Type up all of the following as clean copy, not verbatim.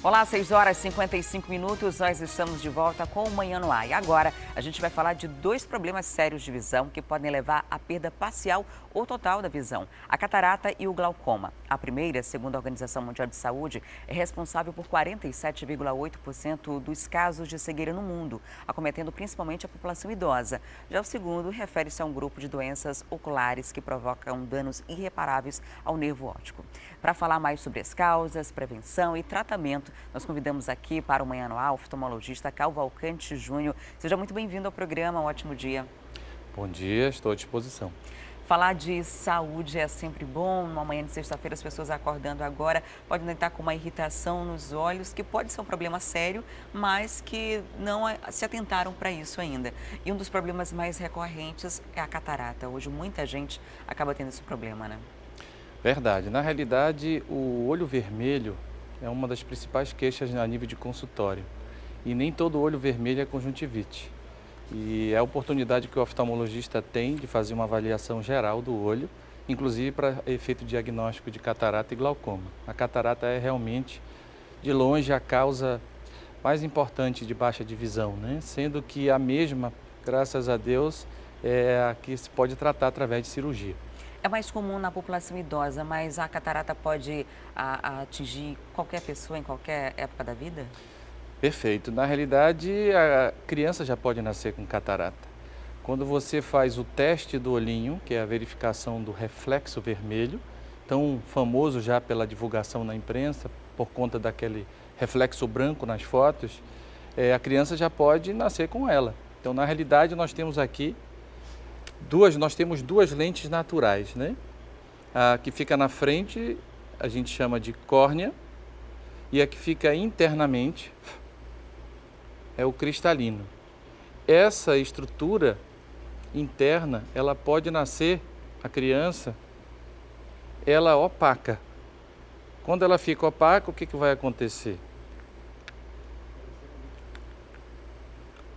Olá, 6 horas e 55 minutos, nós estamos de volta com o Manhã no Ar. E agora a gente vai falar de dois problemas sérios de visão que podem levar à perda parcial ou total da visão: a catarata e o glaucoma. A primeira, segundo a Organização Mundial de Saúde, é responsável por 47,8% dos casos de cegueira no mundo, acometendo principalmente a população idosa. Já o segundo refere-se a um grupo de doenças oculares que provocam danos irreparáveis ao nervo óptico. Para falar mais sobre as causas, prevenção e tratamento, nós convidamos aqui para o Manhã no Ar o oftalmologista Cavalcante Júnior. Seja muito bem-vindo ao programa, um ótimo dia. Bom dia, estou à disposição. Falar de saúde é sempre bom. Numa manhã de sexta-feira, as pessoas acordando agora podem estar com uma irritação nos olhos, que pode ser um problema sério, mas que não se atentaram para isso ainda. E um dos problemas mais recorrentes é a catarata. Hoje, muita gente acaba tendo esse problema, né? Verdade. Na realidade, o olho vermelho é uma das principais queixas a nível de consultório. E nem todo olho vermelho é conjuntivite. E é a oportunidade que o oftalmologista tem de fazer uma avaliação geral do olho, inclusive para efeito diagnóstico de catarata e glaucoma. A catarata é realmente, de longe, a causa mais importante de baixa de visão, né? Sendo que a mesma, graças a Deus, é a que se pode tratar através de cirurgia. É mais comum na população idosa, mas a catarata pode atingir qualquer pessoa em qualquer época da vida? Perfeito. Na realidade, a criança já pode nascer com catarata. Quando você faz o teste do olhinho, que é a verificação do reflexo vermelho, tão famoso já pela divulgação na imprensa, por conta daquele reflexo branco nas fotos, a criança já pode nascer com ela. Então, na realidade, nós temos aqui duas lentes naturais, né? A que fica na frente, a gente chama de córnea, e a que fica internamente é o cristalino. Essa estrutura interna, ela pode nascer, a criança, ela opaca. Quando ela fica opaca, o que vai acontecer?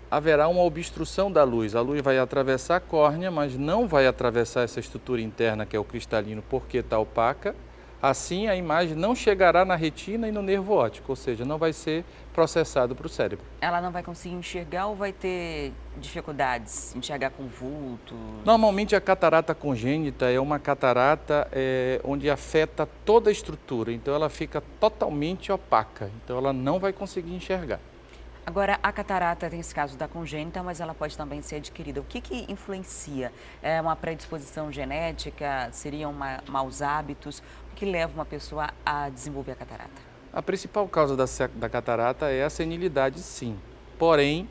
Haverá uma obstrução da luz. A luz vai atravessar a córnea, mas não vai atravessar essa estrutura interna que é o cristalino, porque está opaca. Assim, a imagem não chegará na retina e no nervo óptico, ou seja, não vai ser processado para o cérebro. Ela não vai conseguir enxergar ou vai ter dificuldades, enxergar com vulto? Normalmente, a catarata congênita é uma catarata onde afeta toda a estrutura, então ela fica totalmente opaca, então ela não vai conseguir enxergar. Agora, a catarata tem esse caso da congênita, mas ela pode também ser adquirida. O que influencia? É uma predisposição genética? Seriam maus hábitos? O que leva uma pessoa a desenvolver a catarata? A principal causa da catarata é a senilidade, sim. Porém,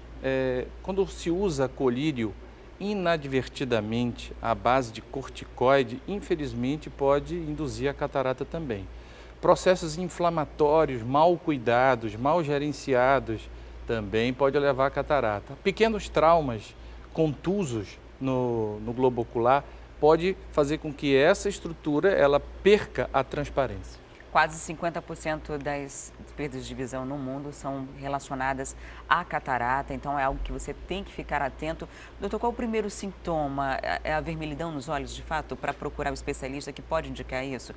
quando se usa colírio inadvertidamente à base de corticoide, infelizmente pode induzir a catarata também. Processos inflamatórios mal cuidados, mal gerenciados, também pode levar à catarata. Pequenos traumas contusos no globo ocular pode fazer com que essa estrutura ela perca a transparência. Quase 50% das perdas de visão no mundo são relacionadas à catarata, então é algo que você tem que ficar atento. Doutor, qual o primeiro sintoma? É a vermelhidão nos olhos, de fato, para procurar o especialista que pode indicar isso?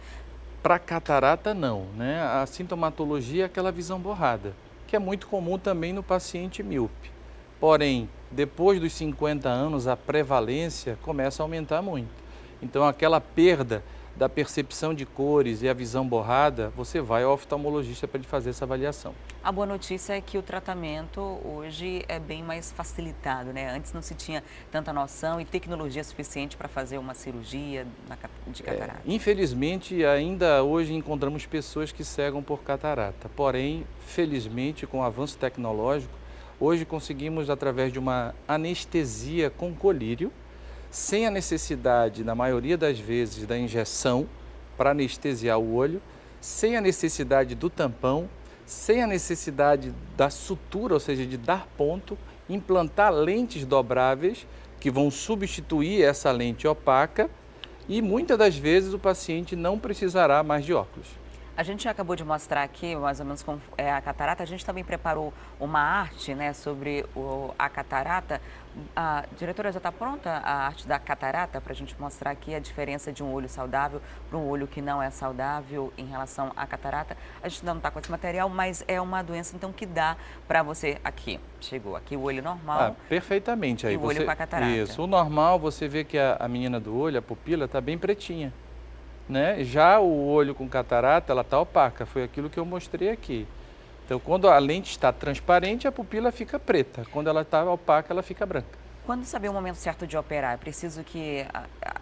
Para catarata, não, né? A sintomatologia é aquela visão borrada, que é muito comum também no paciente míope. Porém, depois dos 50 anos, a prevalência começa a aumentar muito. Então, aquela perda da percepção de cores e a visão borrada, você vai ao oftalmologista para ele fazer essa avaliação. A boa notícia é que o tratamento hoje é bem mais facilitado, né? Antes não se tinha tanta noção e tecnologia suficiente para fazer uma cirurgia de catarata. Infelizmente, ainda hoje encontramos pessoas que cegam por catarata. Porém, felizmente, com o avanço tecnológico, hoje conseguimos, através de uma anestesia com colírio, sem a necessidade, na maioria das vezes, da injeção para anestesiar o olho, sem a necessidade do tampão, sem a necessidade da sutura, ou seja, de dar ponto, implantar lentes dobráveis que vão substituir essa lente opaca e muitas das vezes o paciente não precisará mais de óculos. A gente acabou de mostrar aqui mais ou menos como é a catarata. A gente também preparou uma arte, né, sobre a catarata. A diretora, já está pronta a arte da catarata para a gente mostrar aqui a diferença de um olho saudável para um olho que não é saudável em relação à catarata. A gente ainda não está com esse material, mas é uma doença então que dá para você aqui. Chegou aqui o olho normal. Perfeitamente. Aí e o olho com a catarata. Isso, o normal você vê que a menina do olho, a pupila, está bem pretinha. Né? Já o olho com catarata, ela está opaca, foi aquilo que eu mostrei aqui. Então, quando a lente está transparente, a pupila fica preta. Quando ela está opaca, ela fica branca. Quando saber o momento certo de operar, é preciso que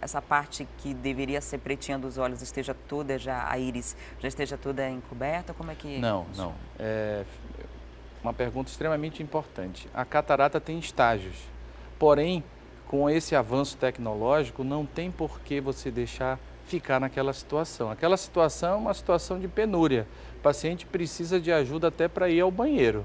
essa parte que deveria ser pretinha dos olhos esteja toda, a íris, já esteja toda encoberta? Como é que Não, funciona? não. É uma pergunta extremamente importante. A catarata tem estágios. Porém, com esse avanço tecnológico, não tem por que você deixar ficar naquela situação. Aquela situação é uma situação de penúria. O paciente precisa de ajuda até para ir ao banheiro.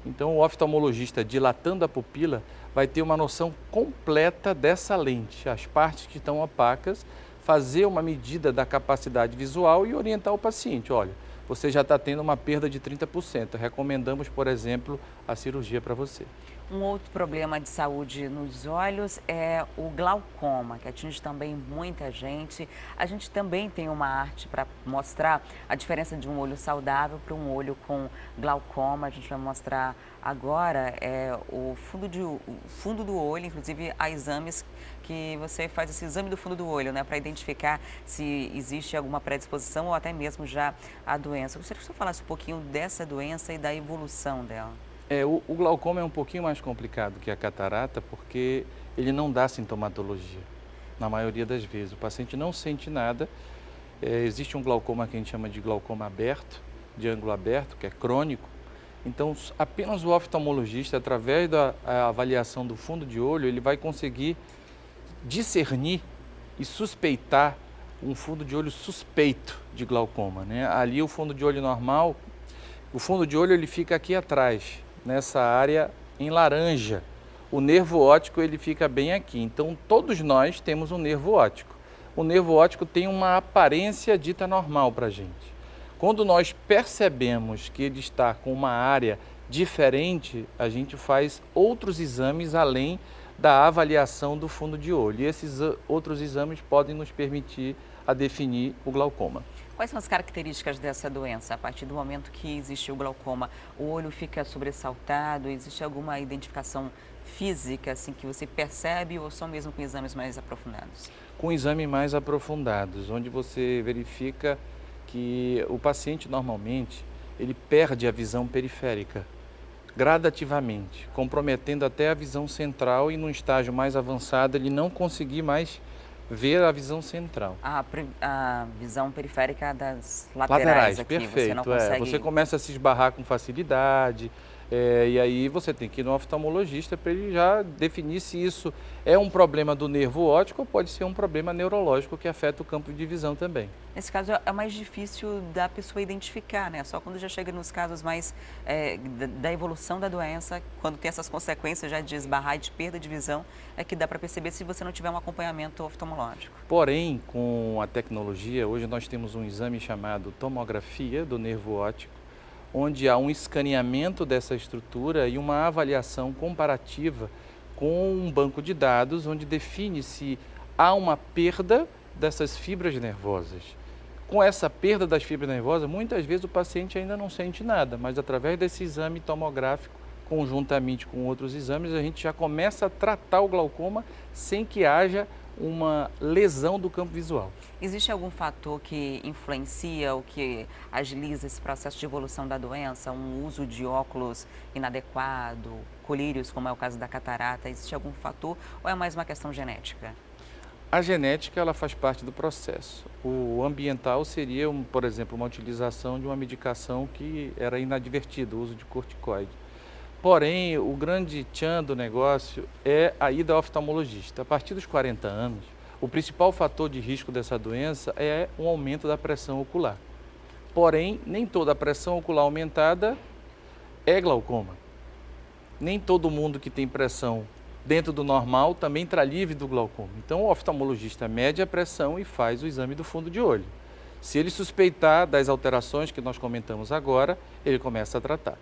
Então, o oftalmologista, dilatando a pupila, vai ter uma noção completa dessa lente, as partes que estão opacas, fazer uma medida da capacidade visual e orientar o paciente. Olha, você já está tendo uma perda de 30%. Recomendamos, por exemplo, a cirurgia para você. Um outro problema de saúde nos olhos é o glaucoma, que atinge também muita gente. A gente também tem uma arte para mostrar a diferença de um olho saudável para um olho com glaucoma. A gente vai mostrar agora o fundo do olho, inclusive há exames que você faz esse exame do fundo do olho, né, para identificar se existe alguma predisposição ou até mesmo já a doença. Eu gostaria que você falasse um pouquinho dessa doença e da evolução dela. O glaucoma é um pouquinho mais complicado que a catarata porque ele não dá sintomatologia, na maioria das vezes. O paciente não sente nada. Existe um glaucoma que a gente chama de glaucoma aberto, de ângulo aberto, que é crônico. Então, apenas o oftalmologista, através da avaliação do fundo de olho, ele vai conseguir discernir e suspeitar um fundo de olho suspeito de glaucoma, né? Ali o fundo de olho normal, o fundo de olho ele fica aqui atrás, nessa área em laranja. O nervo óptico ele fica bem aqui. Então, todos nós temos um nervo óptico. O nervo óptico tem uma aparência dita normal para a gente. Quando nós percebemos que ele está com uma área diferente, a gente faz outros exames além da avaliação do fundo de olho. E esses outros exames podem nos permitir a definir o glaucoma. Quais são as características dessa doença? A partir do momento que existe o glaucoma, o olho fica sobressaltado? Existe alguma identificação física assim que você percebe ou só mesmo com exames mais aprofundados? Com exames mais aprofundados, onde você verifica que o paciente normalmente ele perde a visão periférica gradativamente, comprometendo até a visão central e num estágio mais avançado ele não conseguir mais ver a visão central. A visão periférica das laterais aqui, perfeito. você não consegue... Você começa a se esbarrar com facilidade, e aí você tem que ir no oftalmologista para ele já definir se isso é um problema do nervo óptico ou pode ser um problema neurológico que afeta o campo de visão também. Nesse caso é mais difícil da pessoa identificar, né? Só quando já chega nos casos mais da evolução da doença, quando tem essas consequências já de esbarrar e de perda de visão, é que dá para perceber se você não tiver um acompanhamento oftalmológico. Porém, com a tecnologia, hoje nós temos um exame chamado tomografia do nervo óptico, onde há um escaneamento dessa estrutura e uma avaliação comparativa com um banco de dados, onde define se há uma perda dessas fibras nervosas. Com essa perda das fibras nervosas, muitas vezes o paciente ainda não sente nada, mas através desse exame tomográfico, conjuntamente com outros exames, a gente já começa a tratar o glaucoma sem que haja uma lesão do campo visual. Existe algum fator que influencia ou que agiliza esse processo de evolução da doença? Um uso de óculos inadequado, colírios, como é o caso da catarata? Existe algum fator ou é mais uma questão genética? A genética ela faz parte do processo. O ambiental seria, por exemplo, uma utilização de uma medicação que era inadvertida, o uso de corticoide. Porém, o grande tchan do negócio é a ida ao oftalmologista. A partir dos 40 anos, o principal fator de risco dessa doença é um aumento da pressão ocular. Porém, nem toda a pressão ocular aumentada é glaucoma. Nem todo mundo que tem pressão dentro do normal também está livre do glaucoma. Então, o oftalmologista mede a pressão e faz o exame do fundo de olho. Se ele suspeitar das alterações que nós comentamos agora, ele começa a tratar.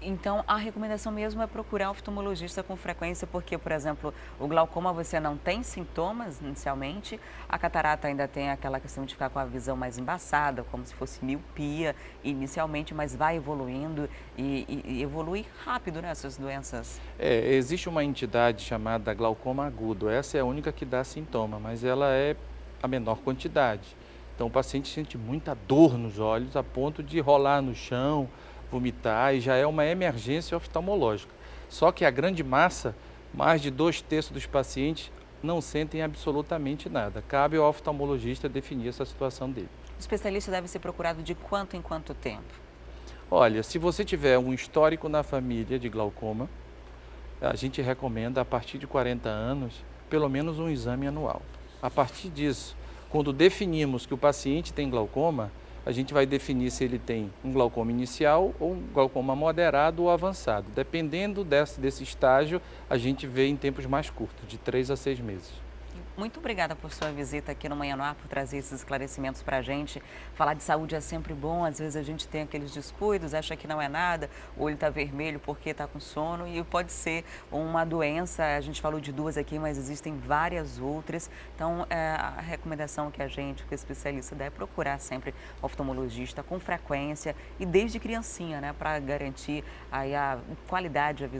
Então, a recomendação mesmo é procurar oftalmologista com frequência, porque, por exemplo, o glaucoma você não tem sintomas inicialmente, a catarata ainda tem aquela questão de ficar com a visão mais embaçada, como se fosse miopia inicialmente, mas vai evoluindo e evolui rápido, né, essas doenças. Existe uma entidade chamada glaucoma agudo, essa é a única que dá sintoma, mas ela é a menor quantidade. Então, o paciente sente muita dor nos olhos, a ponto de rolar no chão, vomitar, e já é uma emergência oftalmológica. Só que a grande massa, mais de 2/3 dos pacientes, não sentem absolutamente nada. Cabe ao oftalmologista definir essa situação dele. O especialista deve ser procurado de quanto em quanto tempo? Olha, se você tiver um histórico na família de glaucoma, a gente recomenda, a partir de 40 anos, pelo menos um exame anual. A partir disso, quando definimos que o paciente tem glaucoma, a gente vai definir se ele tem um glaucoma inicial ou um glaucoma moderado ou avançado. Dependendo desse estágio, a gente vê em tempos mais curtos, de 3 a 6 meses. Muito obrigada por sua visita aqui no Manhã no Ar, por trazer esses esclarecimentos para a gente. Falar de saúde é sempre bom, às vezes a gente tem aqueles descuidos, acha que não é nada, o olho está vermelho porque está com sono e pode ser uma doença. A gente falou de 2 aqui, mas existem várias outras. Então, a recomendação que a gente, que o especialista dá, é procurar sempre oftalmologista com frequência e desde criancinha, né, para garantir aí a qualidade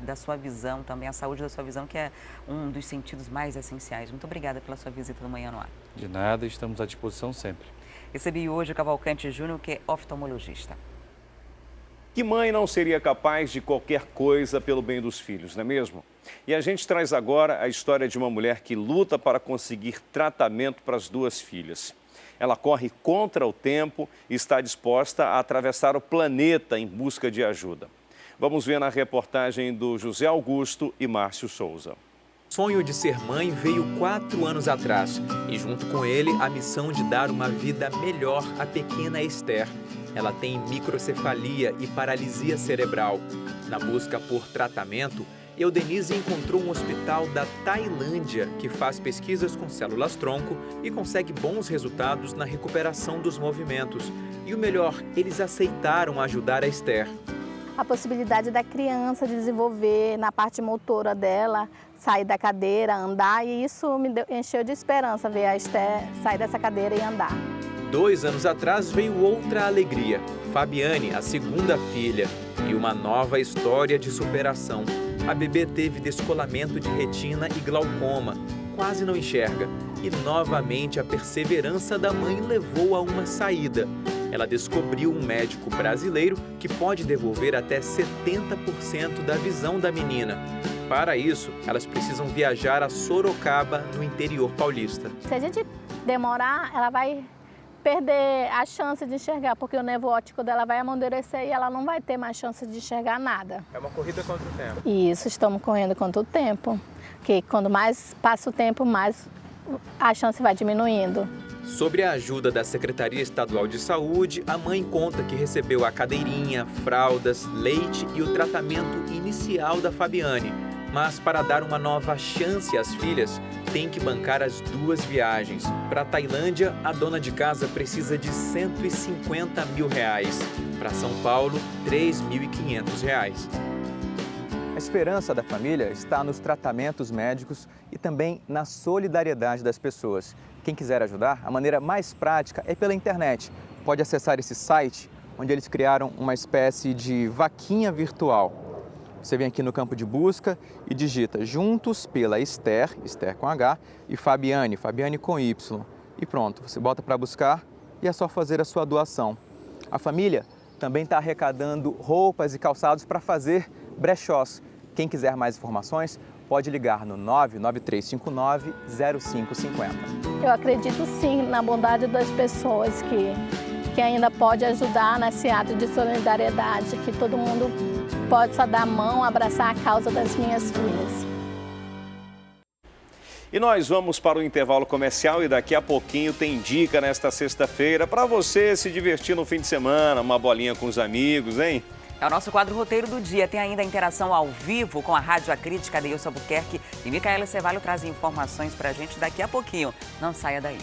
da sua visão, também a saúde da sua visão, que é um dos sentidos mais essenciais. Muito obrigada pela sua visita no Manhã no Ar. De nada, estamos à disposição sempre. Recebi hoje o Cavalcante Júnior, que é oftalmologista. Que mãe não seria capaz de qualquer coisa pelo bem dos filhos, não é mesmo? E a gente traz agora a história de uma mulher que luta para conseguir tratamento para as 2 filhas. Ela corre contra o tempo e está disposta a atravessar o planeta em busca de ajuda. Vamos ver na reportagem do José Augusto e Márcio Souza. O sonho de ser mãe veio 4 anos atrás e junto com ele a missão de dar uma vida melhor à pequena Esther. Ela tem microcefalia e paralisia cerebral. Na busca por tratamento, Eudenise encontrou um hospital da Tailândia que faz pesquisas com células-tronco e consegue bons resultados na recuperação dos movimentos. E o melhor, eles aceitaram ajudar a Esther. A possibilidade da criança desenvolver na parte motora dela, sair da cadeira, andar, e isso me encheu de esperança, ver a Esther sair dessa cadeira e andar. 2 anos atrás veio outra alegria, Fabiane, a segunda filha, e uma nova história de superação. A bebê teve descolamento de retina e glaucoma, quase não enxerga, e novamente a perseverança da mãe levou a uma saída. Ela descobriu um médico brasileiro que pode devolver até 70% da visão da menina. Para isso, elas precisam viajar a Sorocaba, no interior paulista. Se a gente demorar, ela vai perder a chance de enxergar, porque o nervo óptico dela vai amadurecer e ela não vai ter mais chance de enxergar nada. É uma corrida contra o tempo. Isso, estamos correndo contra o tempo, porque quando mais passa o tempo, mais a chance vai diminuindo. Sobre a ajuda da Secretaria Estadual de Saúde, a mãe conta que recebeu a cadeirinha, fraldas, leite e o tratamento inicial da Fabiane. Mas para dar uma nova chance às filhas, tem que bancar as 2 viagens. Para a Tailândia, a dona de casa precisa de R$150 mil. Para São Paulo, R$3.500. A esperança da família está nos tratamentos médicos e também na solidariedade das pessoas. Quem quiser ajudar, a maneira mais prática é pela internet. Pode acessar esse site, onde eles criaram uma espécie de vaquinha virtual. Você vem aqui no campo de busca e digita Juntos pela Esther, Esther com H, e Fabiane, Fabiane com Y. E pronto, você bota para buscar e é só fazer a sua doação. A família também está arrecadando roupas e calçados para fazer brechós. Quem quiser mais informações, pode ligar no 99359-0550. Eu acredito sim na bondade das pessoas que ainda pode ajudar nesse ato de solidariedade, que todo mundo possa dar a mão, abraçar a causa das minhas filhas. E nós vamos para o intervalo comercial e daqui a pouquinho tem dica nesta sexta-feira para você se divertir no fim de semana, uma bolinha com os amigos, hein? É o nosso quadro Roteiro do Dia. Tem ainda a interação ao vivo com a Rádio A Crítica, Deilson Albuquerque e Micaela Cevalho trazem informações para a gente daqui a pouquinho. Não saia daí.